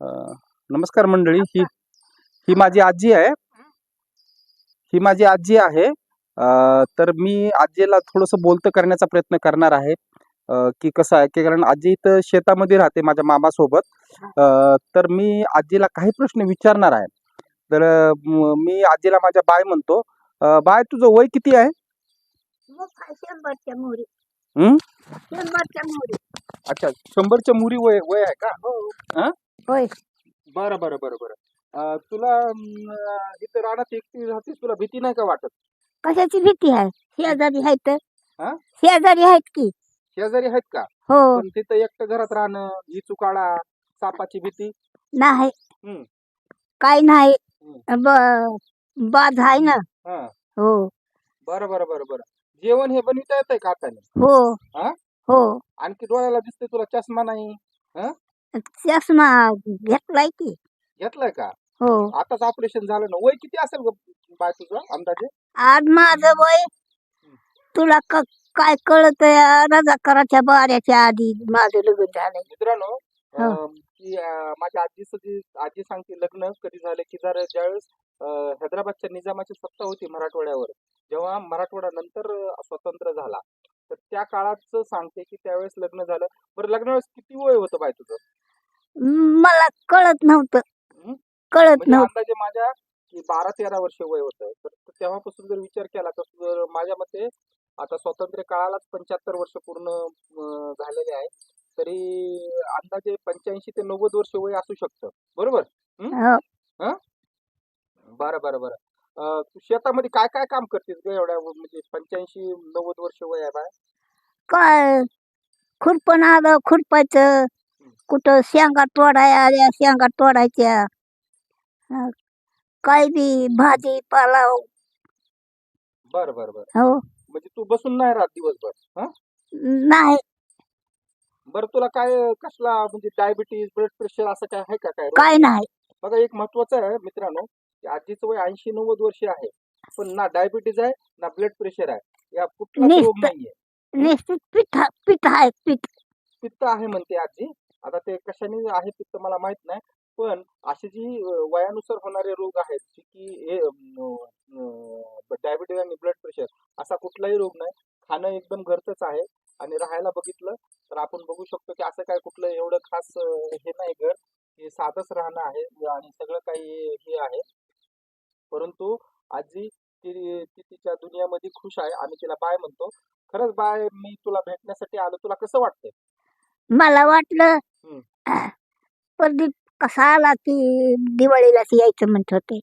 अ, नमस्कार मंडळी. ही ही माझी आजी आहे. ही माझी आजी आहे. तर मी आजीला थोडंसं बोलतं करण्याचा प्रयत्न करणार आहे. की कसं आहे, की कारण आजी इथं शेतामध्ये राहते माझ्या मामासोबत. तर मी आजीला काही प्रश्न विचारणार आहे. तर मी आजीला माझ्या बाय म्हणतो. बाय तुझं वय किती आहे? मग काय 100च्या मोहरी. हं? 100च्या मोहरी. अच्छा, 100च्या मुरी वय वय आहे का? हो. हां? होय. बरं, बरं, बरं, बरं. तुला इथं रानात एकटी राहतेस, तुला भीती नाही का वाटत? कशाची भीती आहे? शेजारी आहेत. हां? शेजारी आहेत की. शेजारी आहेत का? हो. पण तिथं एकटं घरात राहणं, इचुकाळा, सापाची भीती? नाही. हं, काही नाही. हं. बाज आहे ना. हां. हो. बरं, बरं, बरं, बरं. जेवण हे बनविता येतंय का हाताने? हो. हां? हो. आणखी डोळ्याला दिसतंय तुला चष्मा नाही. हं? चष्मा घेतलाय की. घेतलाय का? हो. आताच ऑपरेशन झालं ना. वय किती असेल गं बाय तुझं अंदाजे? आज माझं वय हं. तुला काय कळत रजाकाराच्या बाऱ्याच्या आधी माझं लग्न झालंय. मित्रांनो, हो. की माझ्या आजी सांगते लग्न कधी झालं, की जर ज्यावेळेस हैदराबादच्या निजामाची सत्ता होती मराठवाड्यावर, जेव्हा मराठवाडा नंतर स्वतंत्र झाला, तर त्या काळाचं सांगते, की त्यावेळेस लग्न झालं. बरं लग्नावेळेस किती वय होतं बाय तुझं? मला कळत नव्हतं. हं? कळत म्हणजे नव्हतं. अंदाजे माझ्या की 12-13 वर्ष वय होतं. तर तेव्हापासून जर विचार केला तर माझ्या मते आता स्वातंत्र्य काळालाच 75 वर्ष पूर्ण झालेले आहे. तरी अंदाजे 85 ते 90 वर्ष वय असू शकतं. बरोबर? हं? हो. हं? बरं, बरं, बरं. तू शेतामध्ये काय-काय काम करतेस गं एवढ्या म्हणजे 85-90 वर्ष वय आहे बाळा? काय खुरपण आलं खुरपायचं. हं. कुठं शेंगा तोडाया आल्या शेंगा तोडायच्या. अं, काय बी भाजी पालाव. बरं, बरं, बरं. हो. म्हणजे तू बसून नाही राहत दिवसभर. हं? नाही. बरं तुला काय कसला म्हणजे डायबिटीज, ब्लड प्रेशर असं काय आहे का काय रोग? काय नाही. बघा एक महत्वाचं आहे मित्रांनो, की आजीचं वय 80-90 वर्ष आहे. पण ना डायबिटीज आहे, ना ब्लड प्रेशर आहे. या कुठलाच रोग निस्त नाहीये. हं? निश्चित पीठ आहे पीठ. पित्त आहे म्हणते आजी. आता ते कशाने आहे पित्त मला माहित नाही. पण अशी जी वयानुसार होणारे रोग आहेत, जे की हे डायबिटीज आणि ब्लड प्रेशर असा कुठलाही रोग नाही. खाणं एकदम घरचंच आहे आणि राहायला बघितलं तर आपण बघू शकतो, की असं काय कुठलं एवढं खास हे नाही घर. हे साधंच राहणं आहे आणि सगळं काही हे आहे. परंतु आजी ती तिच्या दुनियामध्ये खुश आहे. आम्ही तिला बाय म्हणतो. खरंच बाय मी तुला भेटण्यासाठी आलो. तुला कसं वाटतंय? मला वाटलं हं. प्रदीप कसा आला की दिवाळीलाच यायचं म्हणत होते.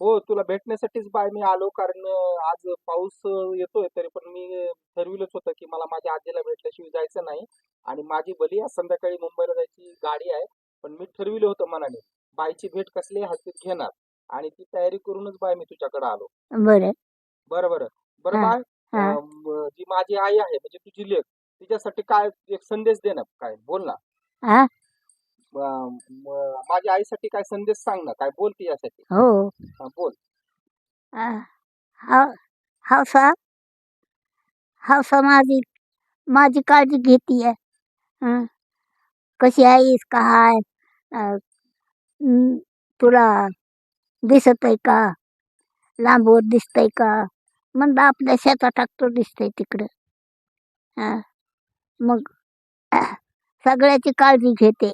हो, तुला भेटण्यासाठीच बाय मी आलो कारण आज पाऊस येतोय तरी पण मी ठरविलंच होतं, की मला माझ्या आजीला भेटल्याशिवाय जायचं नाही आणि माझी भली आज संध्याकाळी मुंबईला जायची गाडी आहे. पण मी ठरविलं होतं मनाने, बायची भेट कसल्याही हालतीत घेणार आणि ती तयारी करूनच बाय मी तुझ्याकडे आलो. बरं. बरं, बरं. बरं हा. बाय हा. जी माझी आई आहे म्हणजे तुझी लेक, तिच्यासाठी काय एक संदेश दे ना, काय बोल ना. हा. माझ्या आईसाठी काय संदेश सांग ना, काय बोल तिच्यासाठी. हो. हां, बोल. हा. हा- हौसा हौसा माझी माझी काळजी घेतीये. हं. कशी आहेस काय तुला दिसत आहे का लांबवर दिसतंय का म्हणलं आपल्या शेतात टाकतो दिसतंय तिकडं. हा. मग सगळ्याची काळजी घेते.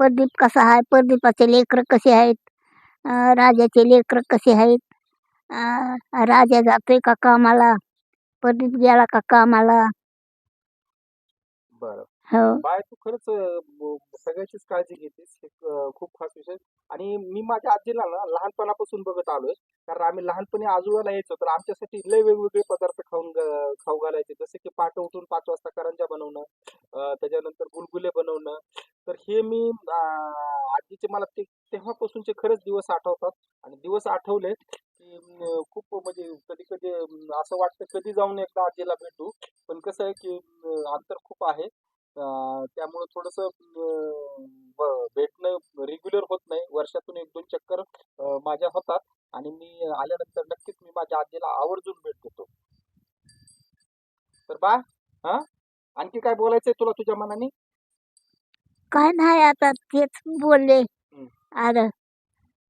प्रदीप कसा आहे प्रदीपाचे लेकरं कसे आहेत राजाचे लेकरं कसे आहेत राजा जातोय का कामाला प्रदीप गेला का कामाला. बरं. हो. बाय तू खरंच सगळ्याचीच काळजी घेतेस. हे खूप खास विषय आणि मी माझ्या आजीला ना लहानपणापासून बघत आलोय. कारण आम्ही लहानपणी आजोबाला यायचो तर आमच्यासाठी लय वेगवेगळे पदार्थ खाऊ घालायचे. जसे की पहाटे उठून 5 वाजता करंज्या बनवणं, त्याच्यानंतर गुलगुले बनवणं. तर हे मी आजीचे मला ते तेव्हापासूनचे खरंच दिवस आठवतात आणि दिवस आठवले की खूप म्हणजे कधी-कधी असं वाटतं कधी जाऊन एकदा आजीला भेटू. पण कसं आहे की अंतर खूप आहे. त्यामुळं थोडंसं भेटणं रेग्युलर होत नाही. वर्षातून 1-2 चक्कर माझ्या होतात आणि मी आल्यानंतर नक्कीच मी माझ्या आजीला आवर्जून भेट देतो. तर बाय हां, आणखी काय बोलायचंय तुला तुझ्या मनाने? काय नाही आता तेच बोलले. हं. आलं